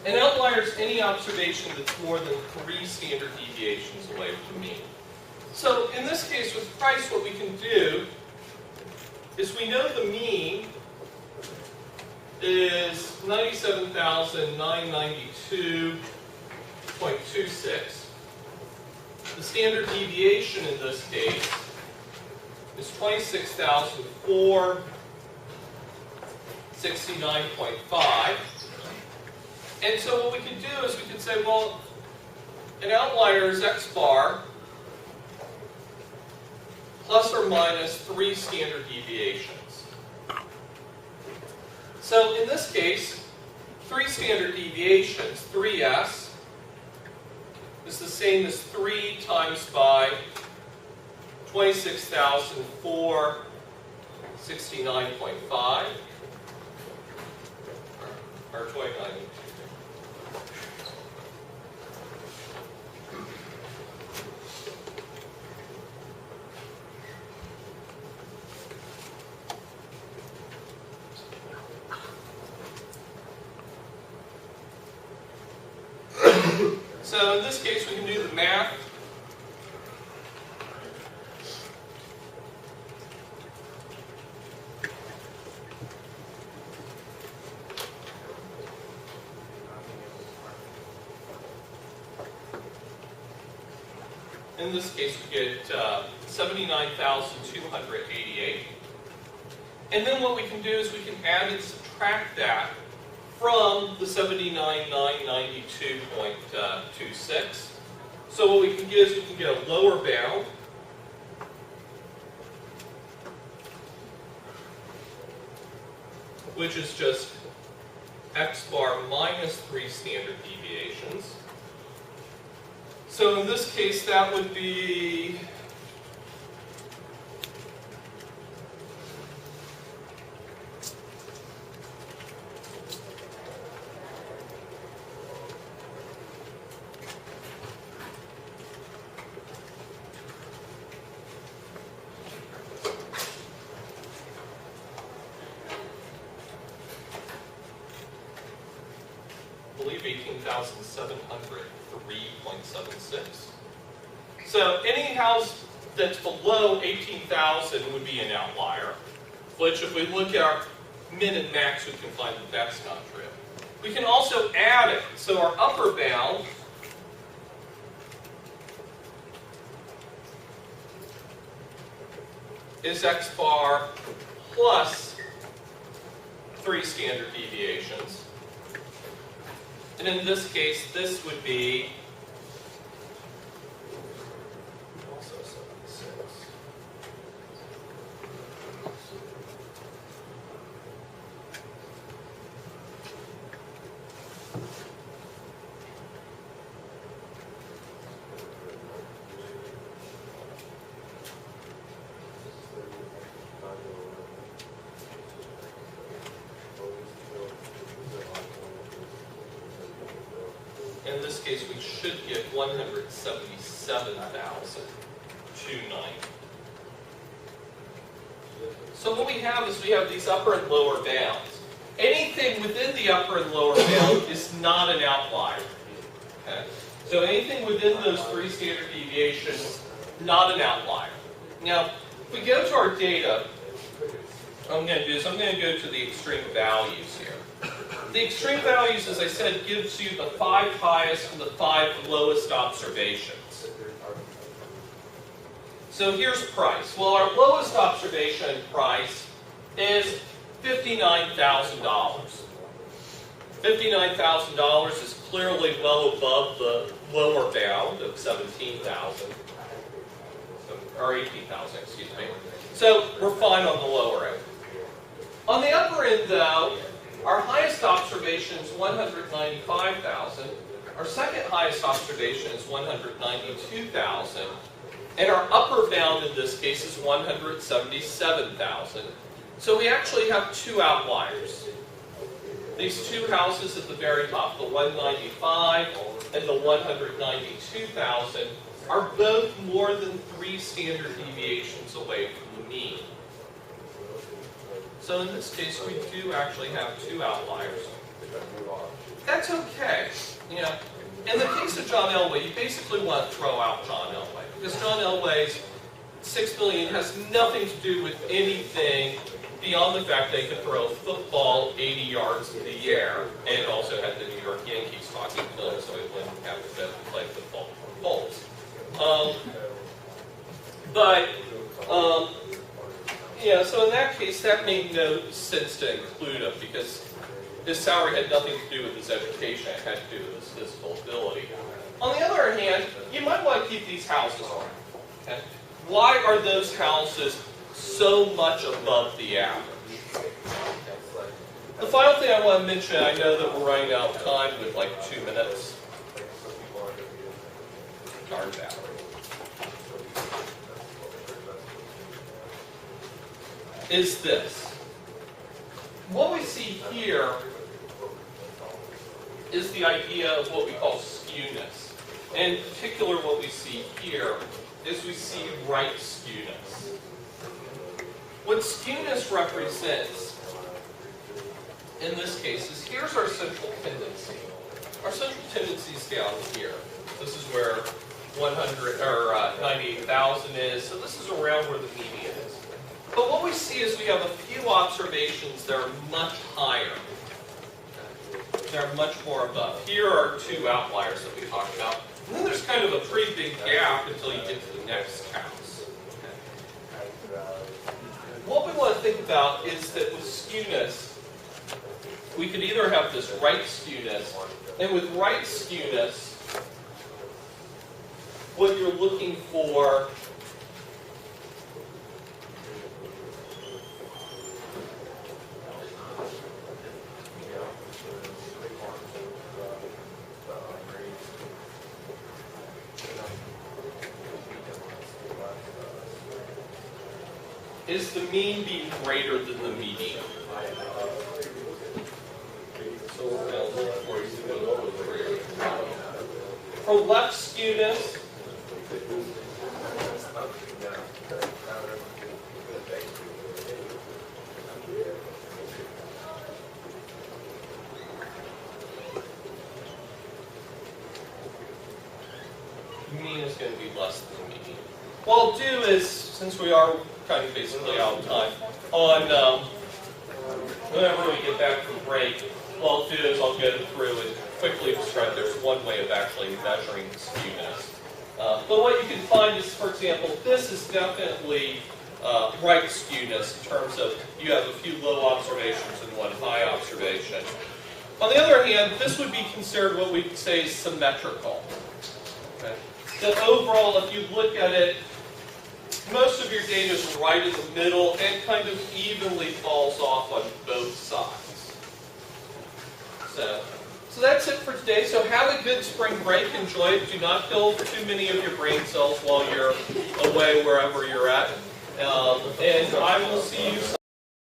An outlier is any observation that's more than 3 standard deviations away from the mean. So in this case with price, what we can do is we know the mean is 97,992.26. The standard deviation in this case is 26,469.5. And so what we can do is we can say, well, an outlier is x bar plus or minus 3 standard deviations. So in this case, 3 standard deviations, 3s, is the same as 3 times by 26,469.5, or 29. So in this case, we can do the math. In this case, we get 79,288. And then what we can do is we can add and subtract that from the 79,992.26. So what we can get is we can get a lower bound, which is just x bar minus 3 standard deviations. So in this case, that would be I believe 18,703.76. So any house that's below 18,000 would be an outlier, which if we look at our min and max, we can find that that's not true. We can also add it. So our upper bound is x bar plus 3 standard deviations. And in this case, this would be also 76. In this case, we should get 177,290. So what we have is we have these upper and lower bounds. Anything within the upper and lower bound is not an outlier. Okay? So anything within those 3 standard deviations, not an outlier. Now, if we go to our data, what I'm going to do is I'm going to go to the extreme values here. The extreme values, as I said, gives you the 5 highest and the 5 lowest observations. So here's price. Well, our lowest observation price is $59,000. $59,000 is clearly well above the lower bound of 17,000, or 18,000, excuse me. So we're fine on the lower end. On the upper end, though, our highest observation is 195,000. Our second highest observation is 192,000. And our upper bound in this case is 177,000. So we actually have 2 outliers. These 2 houses at the very top, the 195 and the 192,000, are both more than 3 standard deviations away from the mean. So in this case, we do actually have 2 outliers. That's okay. You know, in the case of John Elway, you basically want to throw out John Elway because John Elway's $6 million has nothing to do with anything beyond the fact they could throw a football 80 yards in the air, and also had the New York Yankees talking to him, so he wouldn't have to go play football for Bulls. Yeah, so in that case, that made no sense to include him because his salary had nothing to do with his education, it had to do with his physical ability. On the other hand, you might want to keep these houses around. Okay? Why are those houses so much above the average? The final thing I want to mention, I know that we're running out of time with like 2 minutes. Darn battery. Is this. What we see here is the idea of what we call skewness. And in particular, what we see here is we see right skewness. What skewness represents, in this case, is here's our central tendency. Our central tendency is down here. This is where 100 or 98,000 is, so this is around where the median is. But what we see is we have a few observations that are much higher. They're much more above. Here are 2 outliers that we talked about. And then there's kind of a pretty big gap until you get to the next house. What we want to think about is that with skewness, we could either have this right skewness, and with right skewness, what you're looking for is the mean being greater than the median. So we're going to look for you to go over. For left skewness, the mean is going to be less than the median. What I'll do is, since we are kind of basically out of time, on whenever we get back from break, what I'll do is I'll go through and quickly describe there's one way of actually measuring skewness. But what you can find is, for example, this is definitely right skewness in terms of you have a few low observations and one high observation. On the other hand, this would be considered what we say is symmetrical. Okay? So overall, if you look at it, most of your data is right in the middle and kind of evenly falls off on both sides. So that's it for today. So have a good spring break. Enjoy it. Do not kill too many of your brain cells while you're away wherever you're at. And I will see you soon.